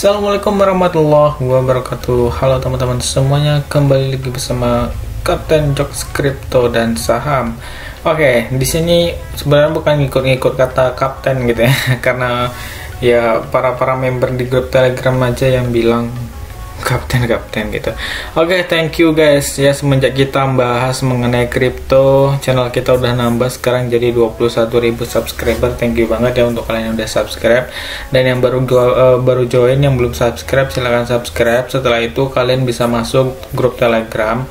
Assalamualaikum warahmatullahi wabarakatuh. Halo teman-teman semuanya, kembali lagi bersama Kapten Jokes Kripto dan Saham. Oke, di sini sebenarnya bukan ngikut-ngikut kata kapten gitu ya, karena ya para member di grup Telegram aja yang bilang kapten gitu. Oke, thank you guys ya, semenjak kita bahas mengenai kripto, channel kita udah nambah sekarang jadi 21.000 subscriber. Thank you banget ya untuk kalian yang udah subscribe, dan yang baru join yang belum subscribe silahkan subscribe. Setelah itu kalian bisa masuk grup Telegram.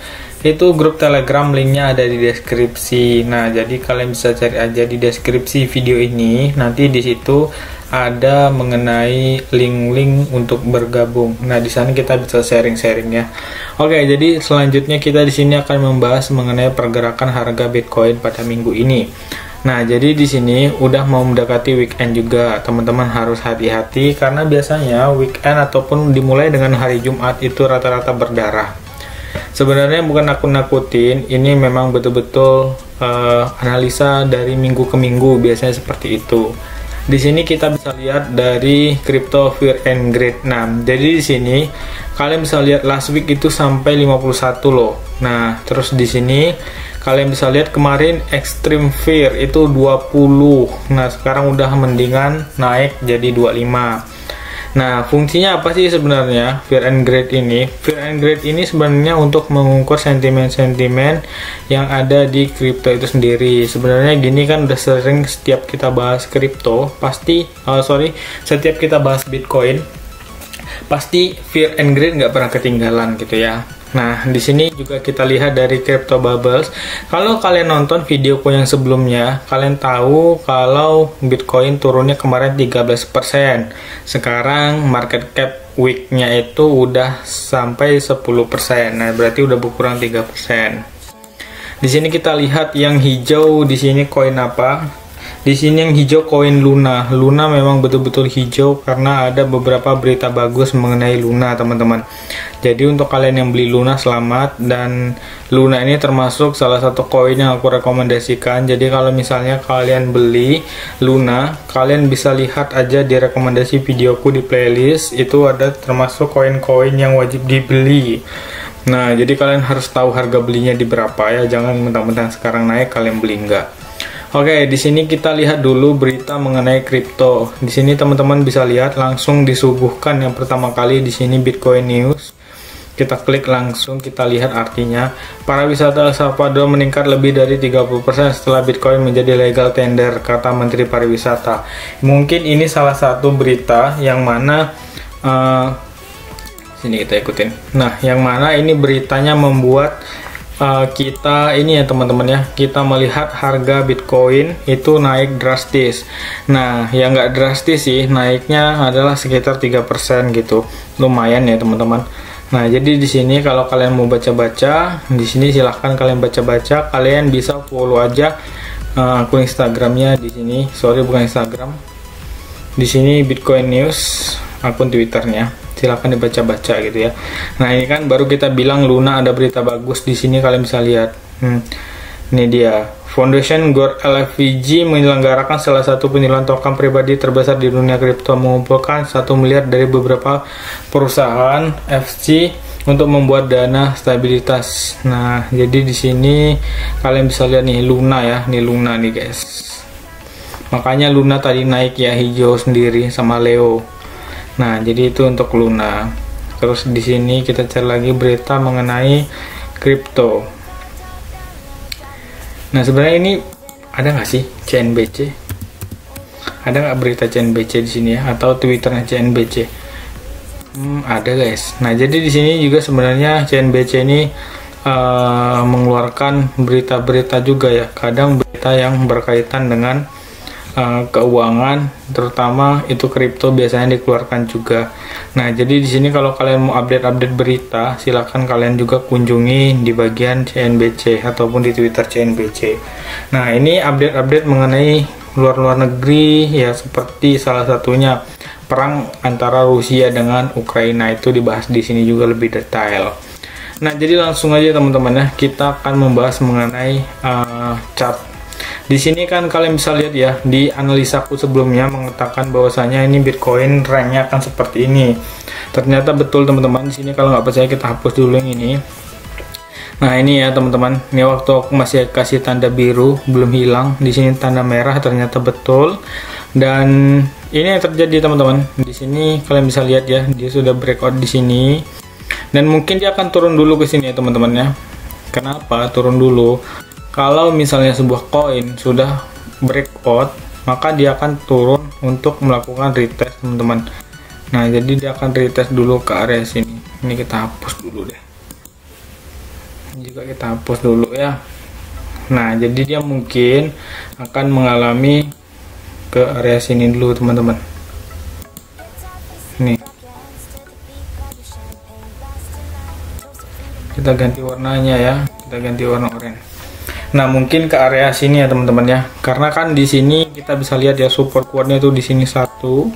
Itu grup Telegram, linknya ada di deskripsi. Nah, jadi kalian bisa cari aja di deskripsi video ini. Nanti di situ ada mengenai link-link untuk bergabung. Nah, di sana kita bisa sharing-sharing ya. Oke, jadi selanjutnya kita di sini akan membahas mengenai pergerakan harga Bitcoin pada minggu ini. Nah, jadi di sini udah mau mendekati weekend juga. Teman-teman harus hati-hati karena biasanya weekend ataupun dimulai dengan hari Jumat itu rata-rata berdarah. Sebenarnya bukan nakut-nakutin, ini memang betul-betul analisa dari minggu ke minggu, biasanya seperti itu. Di sini kita bisa lihat dari Crypto Fear and Greed. Nah, jadi di sini kalian bisa lihat last week itu sampai 51 loh. Nah, terus di sini kalian bisa lihat kemarin Extreme Fear itu 20. Nah, sekarang udah mendingan naik jadi 25. Nah, fungsinya apa sih sebenarnya Fear and Greed ini? Fear and Greed ini sebenarnya untuk mengukur sentimen-sentimen yang ada di kripto itu sendiri. Sebenarnya gini kan udah sering setiap kita bahas kripto, setiap kita bahas Bitcoin, pasti Fear and Greed nggak pernah ketinggalan gitu ya. Nah, di sini juga kita lihat dari Crypto Bubbles. Kalau kalian nonton videoku yang sebelumnya, kalian tahu kalau Bitcoin turunnya kemarin 13%. Sekarang market cap week-nya itu udah sampai 10%. Nah, berarti udah berkurang 3%. Di sini kita lihat yang hijau, di sini koin apa? Di sini yang hijau koin Luna. Luna memang betul-betul hijau karena ada beberapa berita bagus mengenai Luna, teman-teman. Jadi untuk kalian yang beli Luna, selamat. Dan Luna ini termasuk salah satu koin yang aku rekomendasikan. Jadi kalau misalnya kalian beli Luna, kalian bisa lihat aja di rekomendasi videoku di playlist. Itu ada termasuk koin-koin yang wajib dibeli. Nah, jadi kalian harus tahu harga belinya di berapa ya. Jangan mentang-mentang sekarang naik kalian beli enggak. Oke, di sini kita lihat dulu berita mengenai kripto. Di sini teman-teman bisa lihat langsung disuguhkan yang pertama kali di sini Bitcoin News. Kita klik langsung, kita lihat artinya. Para wisata El Salvador meningkat lebih dari 30% setelah Bitcoin menjadi legal tender, kata Menteri Pariwisata. Mungkin ini salah satu berita yang mana sini kita ikutin. Nah, yang mana ini beritanya membuat kita ini ya teman-teman ya, kita melihat harga Bitcoin itu naik drastis. Nah, yang nggak drastis sih, naiknya adalah sekitar 3% gitu. Lumayan ya teman-teman. Nah, jadi di sini kalau kalian mau baca-baca, di sini silahkan kalian baca-baca. Kalian bisa follow aja akun Instagramnya di sini. Sorry, bukan Instagram. Di sini Bitcoin News, akun Twitternya. Silahkan dibaca-baca gitu ya. Nah, ini kan baru kita bilang Luna ada berita bagus. Di sini kalian bisa lihat. Ini dia. Foundation Gold LFVG menyelenggarakan salah satu penjualan token pribadi terbesar di dunia kripto, mengumpulkan 1 miliar dari beberapa perusahaan FC untuk membuat dana stabilitas. Nah, jadi di sini kalian bisa lihat nih Luna ya. Nih Luna nih guys. Makanya Luna tadi naik ya, hijau sendiri sama Leo. Nah, jadi itu untuk Luna. Terus di sini kita cari lagi berita mengenai kripto. Nah, sebenarnya ini ada nggak sih CNBC? Ada nggak berita CNBC di sini ya? Atau Twitternya CNBC? Ada guys. Nah, jadi di sini juga sebenarnya CNBC ini mengeluarkan berita-berita juga ya. Kadang berita yang berkaitan dengan keuangan, terutama itu kripto biasanya dikeluarkan juga. Nah, jadi di sini kalau kalian mau update berita, silahkan kalian juga kunjungi di bagian CNBC ataupun di Twitter CNBC. Nah, ini update mengenai luar negeri ya, seperti salah satunya perang antara Rusia dengan Ukraina, itu dibahas di sini juga lebih detail. Nah, jadi langsung aja teman-teman ya, kita akan membahas mengenai chart. Di sini kan kalian bisa lihat ya, di analisaku sebelumnya mengatakan bahwasanya ini Bitcoin ranknya akan seperti ini. Ternyata betul teman-teman. Di sini kalau nggak percaya kita hapus dulu yang ini. Nah, ini ya teman-teman. Ini waktu aku masih kasih tanda biru belum hilang. Di sini tanda merah, ternyata betul. Dan ini yang terjadi teman-teman. Di sini kalian bisa lihat ya, dia sudah breakout di sini. Dan mungkin dia akan turun dulu ke sini ya teman-teman ya. Kenapa turun dulu? Kalau misalnya sebuah koin sudah breakout, maka dia akan turun untuk melakukan retest teman-teman. Nah, jadi dia akan retest dulu ke area sini. Ini kita hapus dulu deh. Ini juga kita hapus dulu ya. Nah, jadi dia mungkin akan mengalami ke area sini dulu teman-teman. Nih. Kita ganti warnanya ya, kita ganti warna oranye. Nah, mungkin ke area sini ya teman-teman ya, karena kan di sini kita bisa lihat ya, support kuatnya itu di sini 1,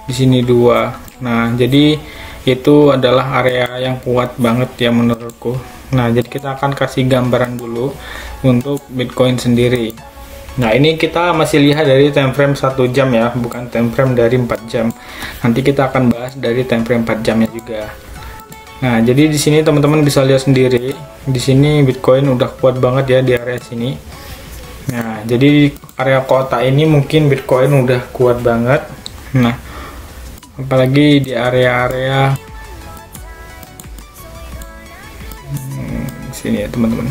di sini 2. Nah, jadi itu adalah area yang kuat banget ya menurutku. Nah, jadi kita akan kasih gambaran dulu untuk Bitcoin sendiri. Nah, ini kita masih lihat dari time frame 1 jam ya, bukan time frame dari 4 jam. Nanti kita akan bahas dari time frame 4 jamnya juga. Nah, jadi di sini teman-teman bisa lihat sendiri, di sini Bitcoin udah kuat banget ya di area sini. Nah, jadi di area kota ini mungkin Bitcoin udah kuat banget. Nah, apalagi di area-area sini ya teman-teman.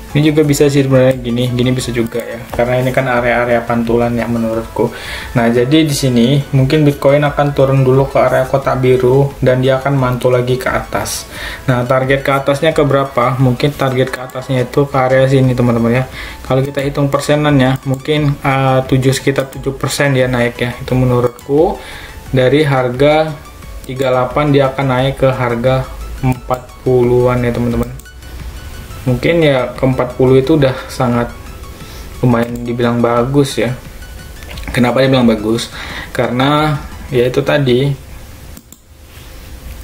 Ini juga bisa sih sebenarnya, gini bisa juga ya, karena ini kan area-area pantulan ya menurutku. Nah, jadi di sini mungkin Bitcoin akan turun dulu ke area kotak biru dan dia akan mantul lagi ke atas. Nah, target ke atasnya ke berapa? Mungkin target ke atasnya itu ke area sini teman-teman ya. Kalau kita hitung persenannya, mungkin sekitar 7% dia naik ya. Itu menurutku dari harga 38 dia akan naik ke harga 40-an ya teman-teman. Mungkin ya ke 40 itu udah sangat lumayan dibilang bagus ya. Kenapa dibilang bagus? Karena ya itu tadi,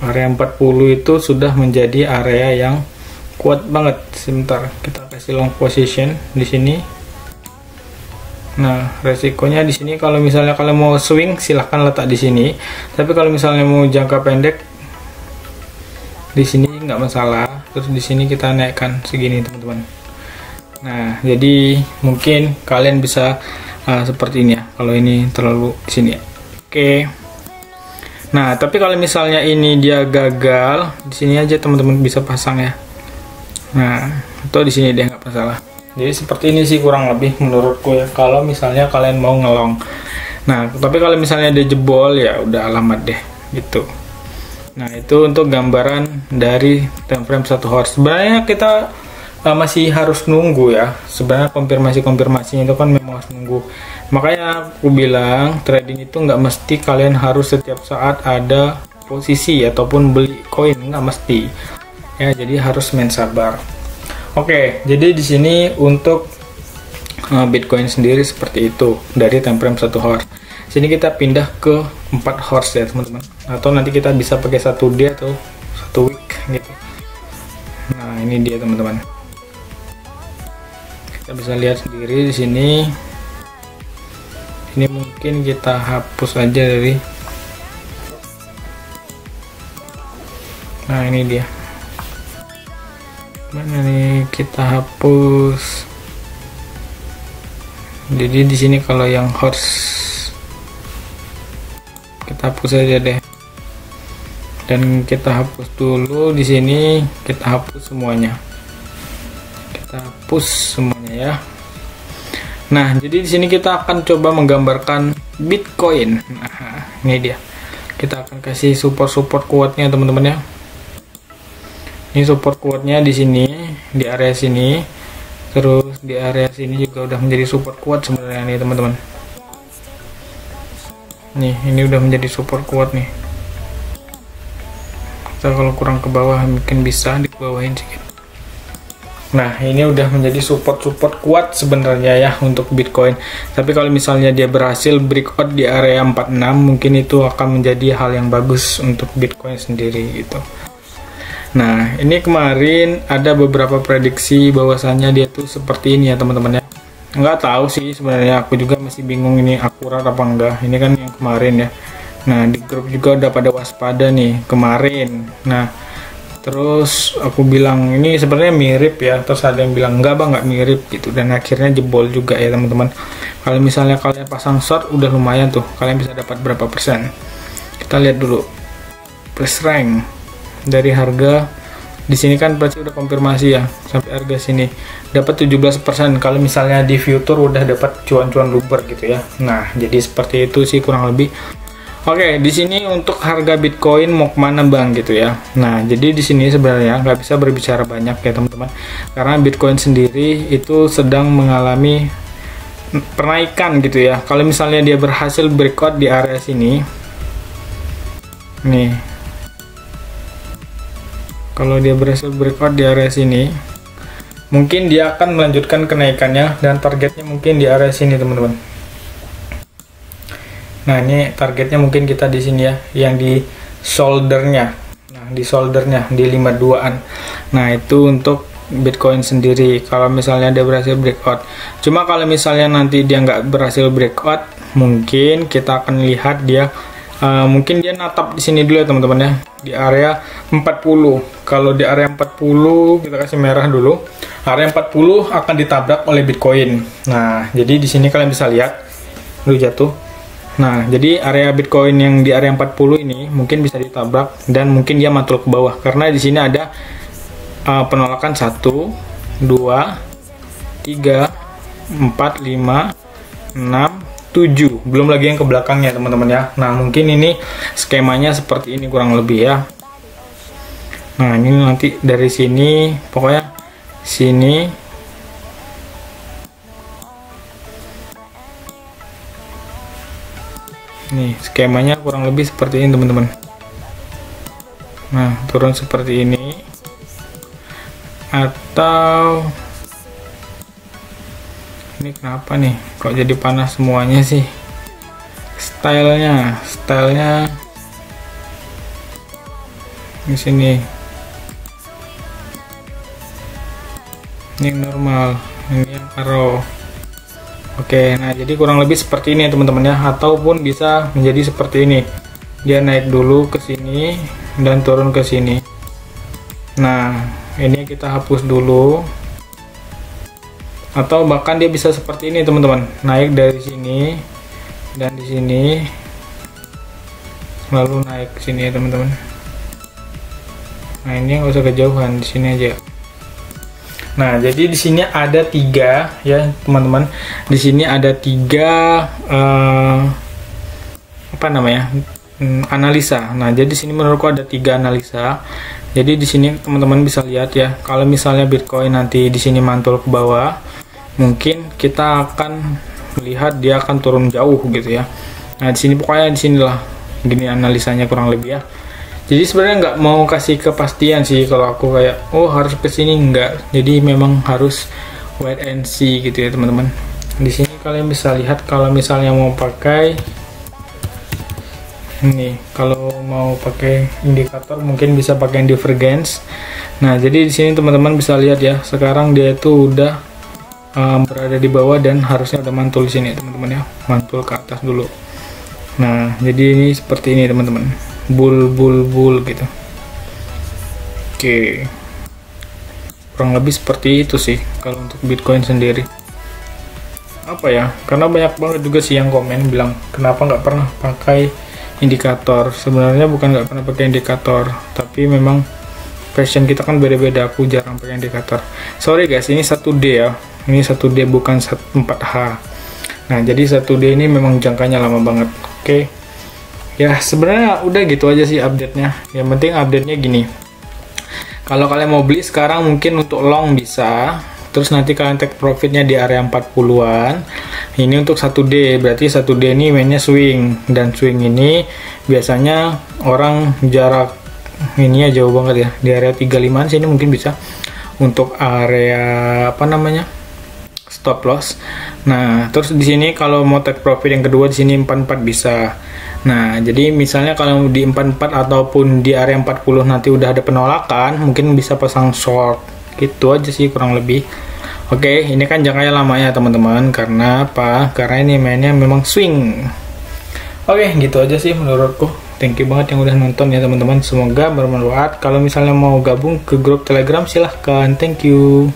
area 40 itu sudah menjadi area yang kuat banget. Sebentar, kita kasih long position di sini. Nah, resikonya di sini kalau misalnya kalian mau swing silahkan letak di sini. Tapi kalau misalnya mau jangka pendek di sini nggak masalah. Terus di sini kita naikkan segini teman-teman. Nah, jadi mungkin kalian bisa seperti ini ya. Kalau ini terlalu di sini ya. Oke. Nah, tapi kalau misalnya ini dia gagal, di sini aja teman-teman bisa pasang ya. Nah, atau di sini dia nggak masalah. Jadi seperti ini sih kurang lebih menurutku ya. Kalau misalnya kalian mau ngelong. Nah, tapi kalau misalnya dia jebol ya udah alamat deh gitu. Nah, itu untuk gambaran dari time frame 1 hours. Sebenarnya kita masih harus nunggu ya. Sebenarnya konfirmasi-konfirmasinya itu kan memang harus nunggu. Makanya aku bilang trading itu nggak mesti kalian harus setiap saat ada posisi ataupun beli koin, nggak mesti. Ya, jadi harus main sabar. Oke, jadi di sini untuk Bitcoin sendiri seperti itu dari time frame 1 hours. Sini kita pindah ke 4 hours ya teman-teman, atau nanti kita bisa pakai 1 day atau 1 week gitu. Nah, ini dia teman-teman, kita bisa lihat sendiri di sini. Ini mungkin kita hapus aja dari, nah ini dia, mana nih, kita hapus. Jadi di sini kalau yang horse kita hapus aja deh, dan kita hapus dulu di sini, kita hapus semuanya, kita hapus semuanya ya. Nah, jadi di sini kita akan coba menggambarkan Bitcoin. Nah, ini dia, kita akan kasih support kuatnya teman-teman ya. Ini support kuatnya di sini, di area sini, terus di area sini juga udah menjadi support kuat sebenarnya nih teman-teman. Nih, ini udah menjadi support kuat nih. Kita kalau kurang ke bawah mungkin bisa dibawahin sedikit. Nah, ini udah menjadi support kuat sebenarnya ya untuk Bitcoin. Tapi kalau misalnya dia berhasil breakout di area 46, mungkin itu akan menjadi hal yang bagus untuk Bitcoin sendiri gitu. Nah, ini kemarin ada beberapa prediksi bahwasannya dia tuh seperti ini ya teman-teman ya. Nggak tahu sih sebenarnya, aku juga masih bingung ini akurat apa enggak. Ini kan yang kemarin ya. Nah, di grup juga udah pada waspada nih kemarin. Nah, terus aku bilang ini sebenarnya mirip ya, terus ada yang bilang enggak bang, nggak mirip gitu, dan akhirnya jebol juga ya teman-teman. Kalau misalnya kalian pasang short udah lumayan tuh, kalian bisa dapat berapa persen. Kita lihat dulu price rank dari harga di sini kan berarti udah konfirmasi ya sampai harga sini dapat 17%. Kalau misalnya di future udah dapat cuan-cuan luber gitu ya. Nah, jadi seperti itu sih kurang lebih. Oke, di sini untuk harga Bitcoin mau kemana bang gitu ya. Nah, jadi di sini sebenarnya nggak bisa berbicara banyak ya teman-teman, karena Bitcoin sendiri itu sedang mengalami penaikan gitu ya. Kalau misalnya dia berhasil breakout di area sini, nih, kalau dia berhasil breakout di area sini, mungkin dia akan melanjutkan kenaikannya dan targetnya mungkin di area sini teman-teman. Nah, ini targetnya mungkin kita di sini ya, yang di shouldernya. Nah, di shouldernya di 52-an. Nah, itu untuk Bitcoin sendiri kalau misalnya dia berhasil breakout. Cuma kalau misalnya nanti dia nggak berhasil breakout, mungkin kita akan lihat dia mungkin dia natap di sini dulu ya teman-teman ya, di area 40. Kalau di area 40 kita kasih merah dulu. Area 40 akan ditabrak oleh Bitcoin. Nah, jadi di sini kalian bisa lihat dulu jatuh. Nah, jadi area Bitcoin yang di area 40 ini mungkin bisa ditabrak dan mungkin dia mantul ke bawah karena di sini ada penolakan 1, 2, 3, 4, 5, 6, 7. Belum lagi yang ke belakangnya teman-teman ya. Nah, mungkin ini skemanya seperti ini kurang lebih ya. Nah, ini nanti dari sini pokoknya sini. Nih, skemanya kurang lebih seperti ini teman-teman. Nah, turun seperti ini. Atau ini kenapa nih? Kok jadi panas semuanya sih? Stylenya di sini. Ini yang normal, ini yang arrow. Oke, nah jadi kurang lebih seperti ini ya teman-teman ya, ataupun bisa menjadi seperti ini. Dia naik dulu ke sini dan turun ke sini. Nah, ini kita hapus dulu. Atau bahkan dia bisa seperti ini teman-teman, naik dari sini dan di sini lalu naik ke sini ya teman-teman. Nah, ini nggak usah kejauhan, di sini aja. Nah, jadi di sini ada 3 ya teman-teman. Di sini ada 3 apa namanya? Analisa. Nah, jadi di sini menurutku ada 3 analisa. Jadi di sini teman-teman bisa lihat ya, kalau misalnya Bitcoin nanti di sini mantul ke bawah, mungkin kita akan melihat dia akan turun jauh gitu ya. Nah, di sini pokoknya di sinilah gini analisanya kurang lebih ya. Jadi sebenarnya nggak mau kasih kepastian sih kalau aku kayak harus ke sini, nggak. Jadi memang harus wait and see gitu ya teman-teman. Di sini kalian bisa lihat kalau misalnya mau pakai ini, kalau mau pakai indikator mungkin bisa pakai divergence. Nah, jadi di sini teman-teman bisa lihat ya, sekarang dia itu udah berada di bawah dan harusnya udah mantul di sini teman-teman ya, mantul ke atas dulu. Nah, jadi ini seperti ini teman-teman. Bull gitu. Oke, kurang lebih seperti itu sih kalau untuk Bitcoin sendiri. Apa ya, karena banyak banget juga sih yang komen bilang kenapa nggak pernah pakai indikator. Sebenarnya bukan nggak pernah pakai indikator, tapi memang passion kita kan beda-beda. Aku jarang pakai indikator. Sorry guys, ini 1D ya, ini 1D bukan 4H. Nah, jadi 1D ini memang jangkanya lama banget. Oke. Ya, sebenarnya udah gitu aja sih update-nya. Yang penting update-nya gini. Kalau kalian mau beli sekarang mungkin untuk long bisa, Terus nanti kalian take profitnya di area 40-an. Ini untuk 1D, berarti 1D ini mainnya swing, dan swing ini biasanya orang jarak ini ya jauh banget ya, di area 35-an sini mungkin bisa untuk area apa namanya, stop loss. Nah, terus di sini kalau mau take profit yang kedua di sini 44 bisa. Nah, jadi misalnya kalau di 44 ataupun di area 40 nanti udah ada penolakan, mungkin bisa pasang short. Gitu aja sih kurang lebih. Oke, ini kan jangkanya lama ya teman-teman. Karena apa? Karena ini mainnya memang swing. Oke, gitu aja sih menurutku. Thank you banget yang udah nonton ya teman-teman. Semoga bermanfaat. Kalau misalnya mau gabung ke grup Telegram silahkan. Thank you.